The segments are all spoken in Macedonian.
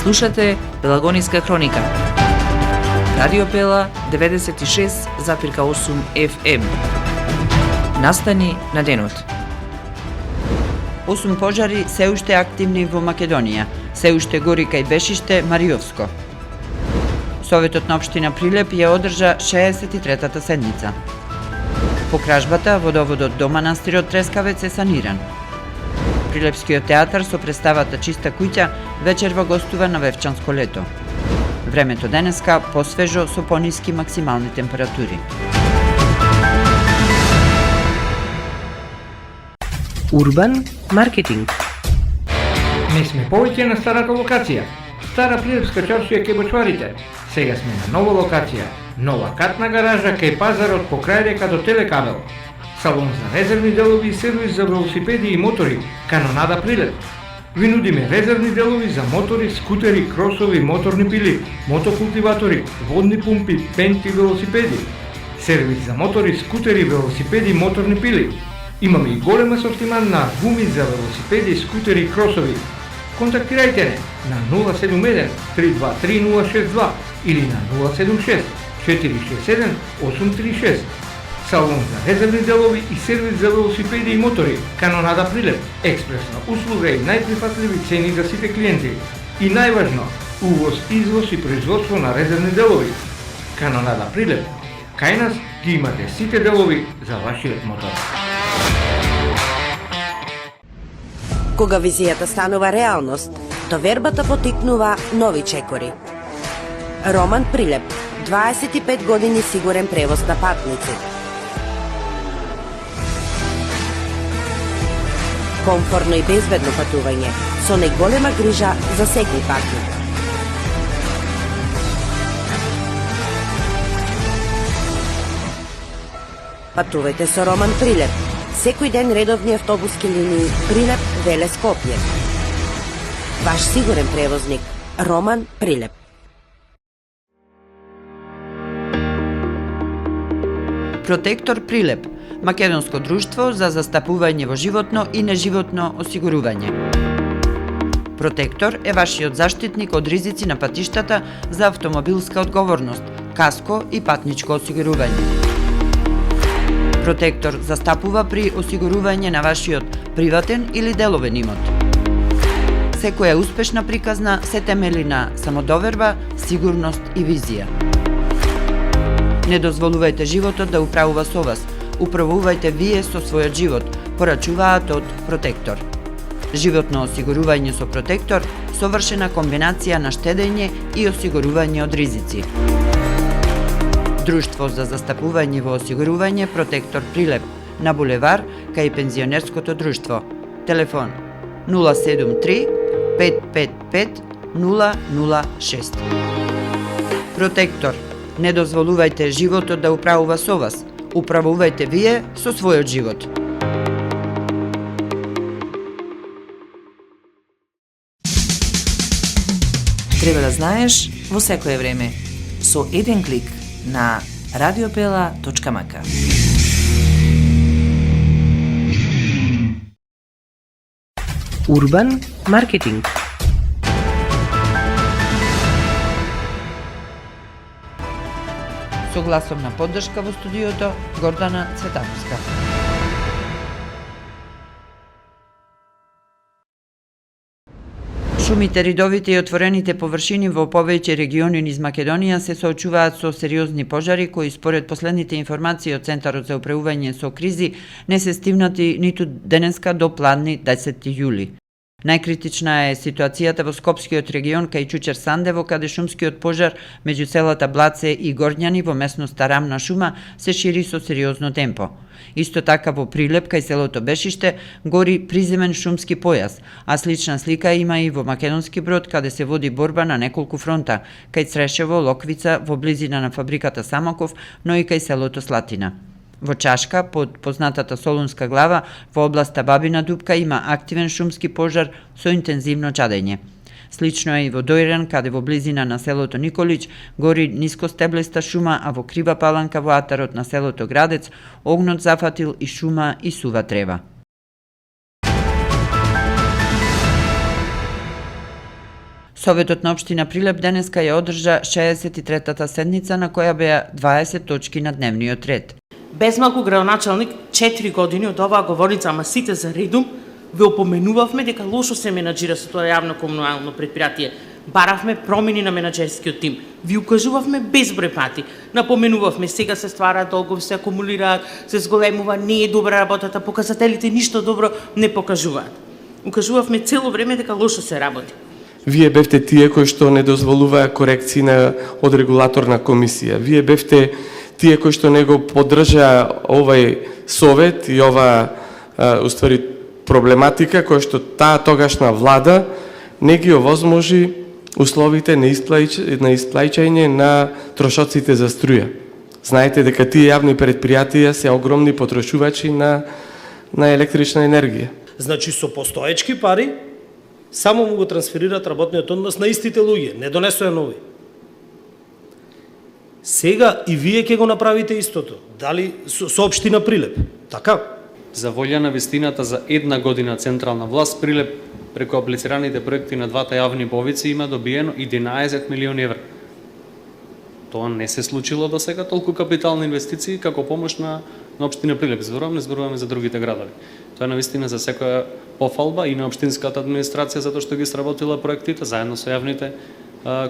Слушате Пелагониска хроника. Радио Пела 96,8 FM. Настани на денот. 8 пожари се уште активни во Македонија, се уште гори кај Бешиште, Мариовско. Советот на општина Прилеп ја одржа 63-та седница. По кражбата, водоводот до манастирот Трескавец е саниран. Прилепскиот театар со представата Чиста куќа вечерва гостува на Вевчанско лето. Времето денеска посвежо со пониски максимални температури. Урбан маркетинг. Не сме повеќе на старата локација. Стара Прилепска чаршија кај Бочварите. Сега сме на нова локација. Нова катна гаража кај пазарот покрај река до Телекабел. Салон за резервни делови и сервис за велосипеди и мотори. Канонада Прилеп. Ви нудиме резервни делови за мотори, скутери, кросови, моторни пили, мотокултиватори, водни пумпи, пенти, велосипеди. Сервис за мотори, скутери, велосипеди, моторни пили. Имаме и голем асортиман на гуми за велосипеди, скутери и кросови. Контактирајте не на 071 323 062 или на 076 467 836. Салон за резервни делови и сервис за велосипеди и мотори. Канонада Прилеп. Експресна услуга и најприфатливи цени за сите клиенти. И најважно, увоз, извоз и производство на резервни делови. Канонада Прилеп. Кај нас ги имате сите делови за вашиот мотор. Кога визијата станува реалност, довербата потикнува нови чекори. Роман Прилеп, 25 години сигурен превоз на патници. Комфорно и безбедно патување, со најголема грижа за секој патник. Патувајте со Роман Прилеп. Секој ден редовни автобуски линии Прилеп, Велес, Скопје. Ваш сигурен превозник Роман Прилеп. Протектор Прилеп, македонско друштво за застапување во животно и неживотно осигурување. Протектор е вашиот заштитник од ризици на патиштата за автомобилска одговорност, каско и патничко осигурување. Протектор застапува при осигурување на вашиот приватен или деловен имот. Секоја успешна приказна се темели на самодоверба, сигурност и визија. Не дозволувајте животот да управува со вас. Управувајте вие со својот живот, порачуваат од Протектор. Животно осигурување со Протектор, совршена комбинација на штедење и осигурување од ризици. Друштво за застапување во осигурување Протектор Прилеп на булевар кај пензионерското друштво. Телефон 073 555 006. Протектор. Не дозволувајте животот да управува со вас. Управувајте вие со својот живот. Треба да знаеш во секое време. Со еден клик на radiopela.mk. Урбан маркетинг. Со гласовна поддршка во студиото Гордана Цветановска. Шумите, ридовите и отворените површини во повеќе региони низ Македонија се соочуваат со сериозни пожари кои според последните информации од Центарот за управување со кризи не се стигнати ниту денеска до планни 10 јули. Најкритична е ситуацијата во Скопскиот регион кај Чучер Сандево, каде шумскиот пожар меѓу селата Блаце и Горњани во местноста Рамна шума се шири со сериозно темпо. Исто така во Прилеп кај селото Бешиште гори приземен шумски појас, а слична слика има и во Македонски Брод каде се води борба на неколку фронта, кај Црешево, Локвица, во близина на фабриката Самоков, но и кај селото Слатина. Во Чашка, под познатата Солунска глава, во областа Бабина Дупка има активен шумски пожар со интензивно чадење. Слично е и во Дојран, каде во близина на селото Николич гори нискостеблеста шума, а во Крива Паланка во атарот на селото Градец огнот зафатил и шума и сува трева. Советот на општина Прилеп денеска ја одржа 63-та седница на која беа 20 точки на дневниот ред. Без малку градоначалник 4 години од оваа говорница, ама сите за редум, ве опоменувавме дека лошо се менаџира со тоа јавно комунално предпријатие. Баравме промени на менаџерскиот тим. Ви укажувавме безброј пати. Напоменувавме сега се ствараат долгови, се акумулираат, се зголемува, не е добра работата, показателите ништо добро не покажуваат. Укажувавме цело време дека лошо се работи. Вие бевте тие кои што не дозволуваа корекции од регулаторна комисија. Вие бевте тие кои што не го поддржаа овај совет и ова уствари проблематика која што таа тогашна влада не ги овозможи условите на исплаќање на трошоците за струја. Знаете дека тие јавни предпријатија се огромни потрошувачи на електрична енергија. Значи со постоечки пари само му го трансферираат работниот однос на истите луѓе, не донесоа нови. Сега и вие ќе го направите истото. Дали со општина Прилеп? Така? За волја на вистината за една година централна власт, Прилеп преку аплицираните проекти на двата јавни болници има добиено 11 милиони евра. Тоа не се случило до сега толку капитални инвестиции како помош на општина Прилеп. Не зборуваме за другите градови. Тоа е навистина за секоја пофалба и на општинската администрација затоа што ги сработила проектите заедно со јавните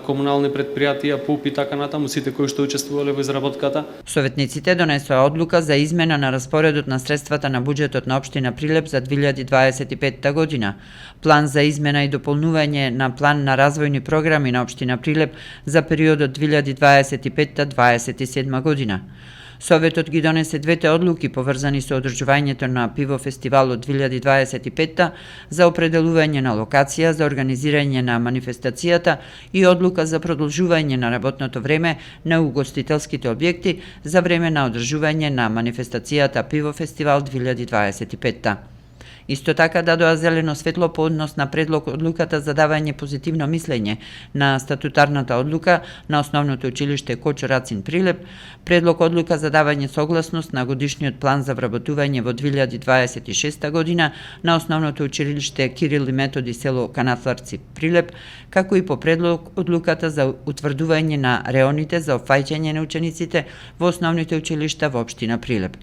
комунални предпријатија, ПУП и така натаму, сите кои што учествувале во изработката. Советниците донесоа одлука за измена на распоредот на средствата на буџетот на општина Прилеп за 2025 година. План за измена и дополнување на план на развојни програми на општина Прилеп за периодот 2025-2027 година. Советот ги донесе двете одлуки поврзани со одржувањето на пиво фестивалот 2025 за определување на локација за организирање на манифестацијата и одлука за продолжување на работното време на угостителските објекти за време на одржување на манифестацијата Пиво фестивал 2025. Исто така дадоа зелено светло по однос на предлог одлуката за давање позитивно мислење на статутарната одлука на Основното училиште Кочо Рацин Прилеп, предлог одлука за давање согласност на годишниот план за вработување во 2026 година на Основното училиште Кирил и Методи село Канатларци Прилеп, како и по предлог одлуката за утврдување на реоните за опфаќање на учениците во основните училишта во општина Прилеп.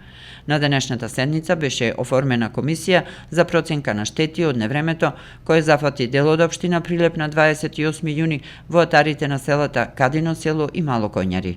На денешната седница беше оформена комисија за проценка на штети од невремето, кој зафати дел од општина Прилеп на 28 јуни во атарите на селата Кадино село и Мало Коњари.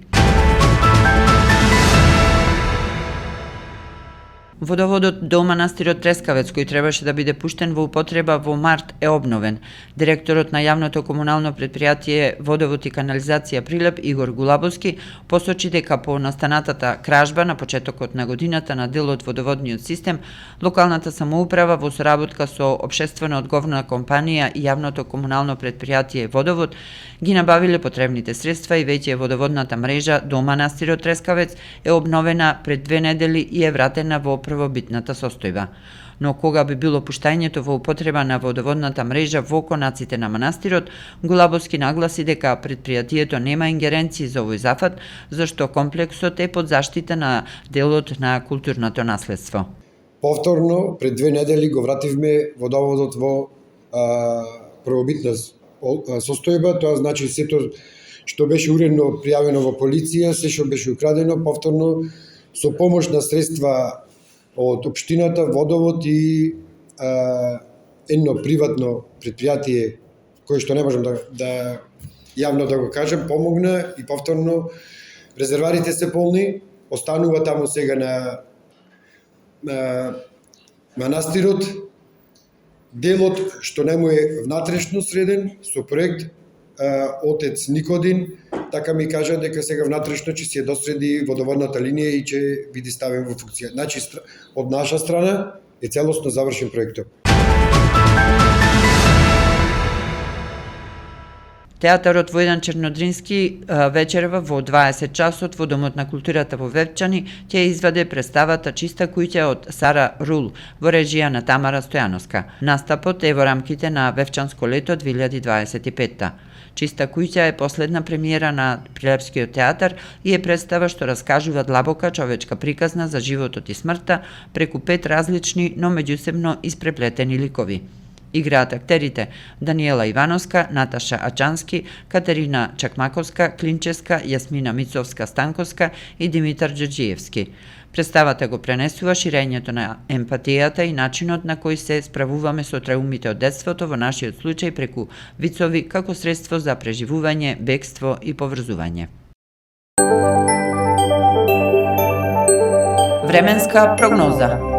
Водоводот до манастирот Трескавец, кој требаше да биде пуштен во употреба во март, е обновен. Директорот на јавното комунално предпријатие Водовод и канализација Прилеп Игор Гулабовски посочи дека по настанатата кражба на почетокот на годината на дел од водоводниот систем, локалната самоуправа во соработка со општествено одговорна компанија и јавното комунално предпријатие Водовод ги набавиле потребните средства и веќе водоводната мрежа до манастирот Трескавец е обновена пред 2 недели и е вратена во првобитната состојба. Но кога би било пуштањето во употреба на водоводната мрежа во конаците на манастирот, Гулабовски нагласи дека предпријатието нема ингеренции за овој зафат, зашто комплексот е под заштита на делот на културното наследство. Повторно, пред 2 недели го вративме водоводот во првобитна состојба, тоа значи сето што беше уредно пријавено во полиција, се што беше украдено, повторно со помош на средства од општината, Водовод и едно приватно предпријатие кое што не можам да јавно да го кажам, помогна и повторно резерварите се полни, останува таму сега на манастирот делот што не му е внатрешно среден со проект отец Никодин, така ми кажа дека сега внатрешно ќе се досреди водоводната линија и ќе биде ставен во функција. Значи, од наша страна е целосно завршен проектот. Театарот Војдан Чернодрински вечерва во 20 часот во Домот на културата во Вевчани ќе изваде представата Чиста куќа од Сара Рул во режија на Тамара Стојановска. Настапот е во рамките на Вевчанско лето 2025. Чиста куќа е последна премиера на Прилепскиот театар и е представа што раскажува длабока човечка приказна за животот и смртта преку 5 различни, но меѓусебно испреплетени ликови. Играат актерите Даниела Ивановска, Наташа Ачански, Катерина Чакмаковска, Клинческа, Јасмина Мицовска-Станковска и Димитар Џорџиевски. Представата го пренесува ширењето на емпатијата и начинот на кој се справуваме со траумите од детството, во нашиот случај преку вицови како средство за преживување, бегство и поврзување. Временска прогноза.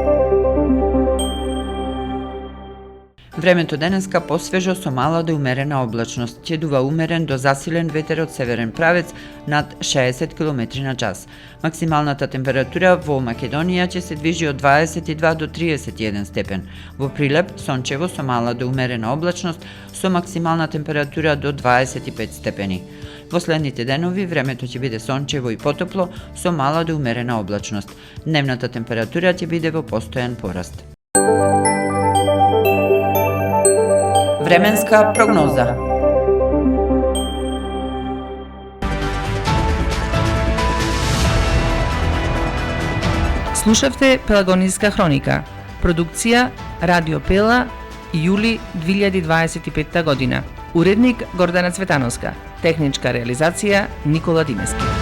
Времето денеска посвежо со мала до умерена облачност. Ќе дува умерен до засилен ветер од северен правец над 60 км на час. Максималната температура во Македонија ќе се движи од 22 до 31 степен. Во Прилеп сончево со мала до умерена облачност со максимална температура до 25 степени. Во следните денови времето ќе биде сончево и потопло со мала до умерена облачност. Дневната температура ќе биде во постојан пораст. Временска прогноза. Слушавте Пелагониската хроника. Продукција Радио Пела, јули 2025 година. Уредник Гордана Цветановска. Техничка реализација Никола Димески.